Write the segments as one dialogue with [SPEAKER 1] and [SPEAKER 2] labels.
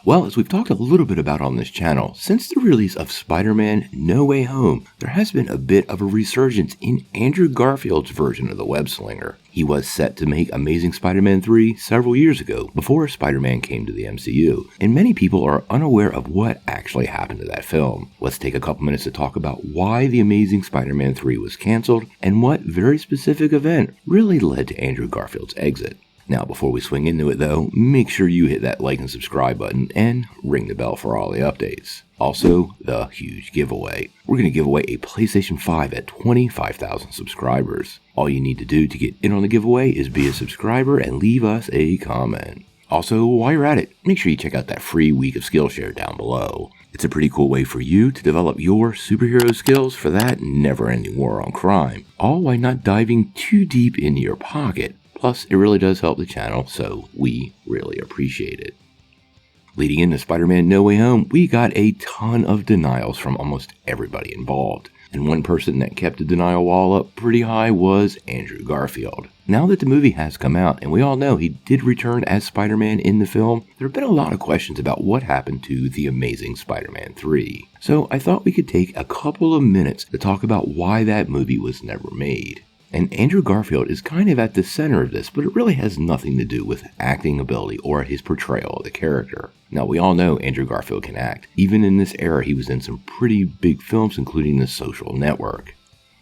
[SPEAKER 1] Well, as we've talked a little bit about on this channel, since the release of Spider-Man No Way Home, there has been a bit of a resurgence in Andrew Garfield's version of the web-slinger. He was set to make Amazing Spider-Man 3 several years ago, before Spider-Man came to the MCU, and many people are unaware of what actually happened to that film. Let's take a couple minutes to talk about why the Amazing Spider-Man 3 was cancelled, and what very specific event really led to Andrew Garfield's exit. Now, before we swing into it though, make sure you hit that like and subscribe button and ring the bell for all the updates. Also, the huge giveaway. We're going to give away a PlayStation 5 at 25,000 subscribers. All you need to do to get in on the giveaway is be a subscriber and leave us a comment. Also, while you're at it, make sure you check out that free week of Skillshare down below. It's a pretty cool way for you to develop your superhero skills for that never-ending war on crime, all while not diving too deep into your pocket. Plus, it really does help the channel, so we really appreciate it. Leading into Spider-Man No Way Home, we got a ton of denials from almost everybody involved. And one person that kept the denial wall up pretty high was Andrew Garfield. Now that the movie has come out, and we all know he did return as Spider-Man in the film, there have been a lot of questions about what happened to The Amazing Spider-Man 3. So I thought we could take a couple of minutes to talk about why that movie was never made. And Andrew Garfield is kind of at the center of this, but it really has nothing to do with acting ability or his portrayal of the character. Now, we all know Andrew Garfield can act. Even in this era, he was in some pretty big films, including The Social Network.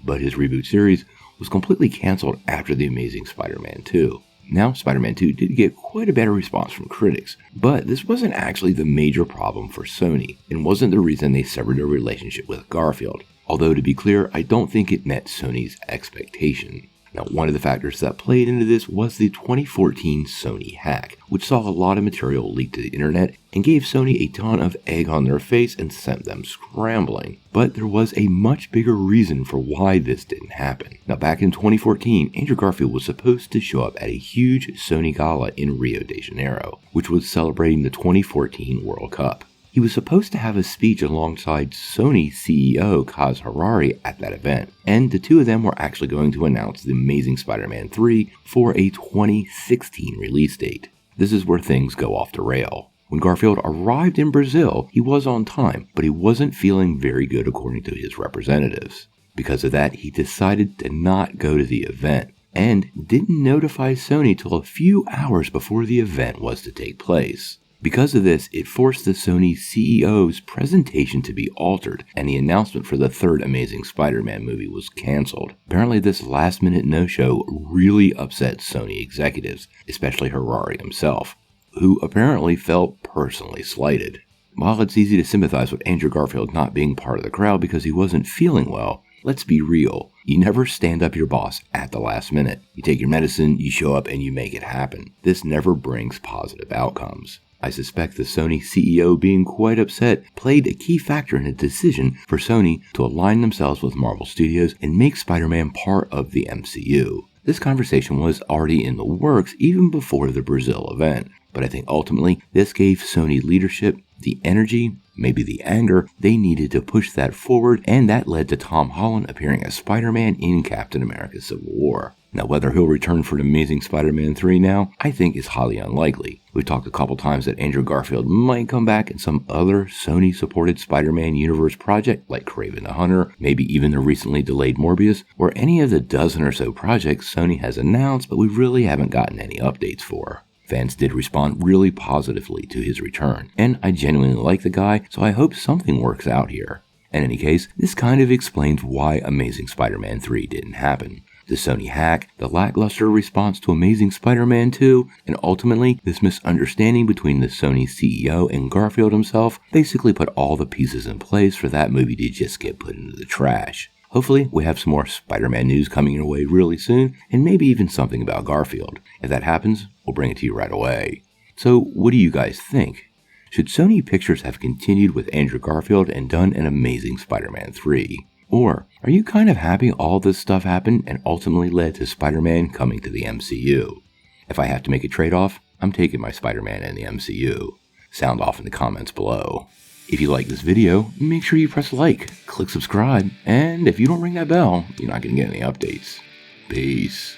[SPEAKER 1] But his reboot series was completely cancelled after The Amazing Spider-Man 2. Now, Spider-Man 2 did get quite a better response from critics, but this wasn't actually the major problem for Sony, and wasn't the reason they severed their relationship with Garfield. Although, to be clear, I don't think it met Sony's expectation. Now, one of the factors that played into this was the 2014 Sony hack, which saw a lot of material leaked to the internet and gave Sony a ton of egg on their face and sent them scrambling. But there was a much bigger reason for why this didn't happen. Now, back in 2014, Andrew Garfield was supposed to show up at a huge Sony gala in Rio de Janeiro, which was celebrating the 2014 World Cup. He was supposed to have a speech alongside Sony CEO Kaz Harari at that event, and the two of them were actually going to announce The Amazing Spider-Man 3 for a 2016 release date. This is where things go off the rail. When Garfield arrived in Brazil, he was on time, but he wasn't feeling very good according to his representatives. Because of that, he decided to not go to the event, and didn't notify Sony till a few hours before the event was to take place. Because of this, it forced the Sony CEO's presentation to be altered, and the announcement for the third Amazing Spider-Man movie was cancelled. Apparently, this last-minute no-show really upset Sony executives, especially Harari himself, who apparently felt personally slighted. While it's easy to sympathize with Andrew Garfield not being part of the crowd because he wasn't feeling well, let's be real. You never stand up your boss at the last minute. You take your medicine, you show up, and you make it happen. This never brings positive outcomes. I suspect the Sony CEO being quite upset played a key factor in a decision for Sony to align themselves with Marvel Studios and make Spider-Man part of the MCU. This conversation was already in the works even before the Brazil event, but I think ultimately this gave Sony leadership the energy, maybe the anger, they needed to push that forward, and that led to Tom Holland appearing as Spider-Man in Captain America Civil War. Now, whether he'll return for an Amazing Spider-Man 3 now, I think is highly unlikely. We've talked a couple times that Andrew Garfield might come back in some other Sony-supported Spider-Man universe project like Kraven the Hunter, maybe even the recently delayed Morbius, or any of the dozen or so projects Sony has announced but we really haven't gotten any updates for. Fans did respond really positively to his return, and I genuinely like the guy, so I hope something works out here. In any case, this kind of explains why Amazing Spider-Man 3 didn't happen. The Sony hack, the lackluster response to Amazing Spider-Man 2, and ultimately this misunderstanding between the Sony CEO and Garfield himself basically put all the pieces in place for that movie to just get put into the trash. Hopefully, we have some more Spider-Man news coming your way really soon, and maybe even something about Garfield. If that happens, we'll bring it to you right away. So, what do you guys think? Should Sony Pictures have continued with Andrew Garfield and done an Amazing Spider-Man 3? Or are you kind of happy all this stuff happened and ultimately led to Spider-Man coming to the MCU? If I have to make a trade-off, I'm taking my Spider-Man in the MCU. Sound off in the comments below. If you like this video, make sure you press like, click subscribe, and if you don't ring that bell, you're not going to get any updates. Peace.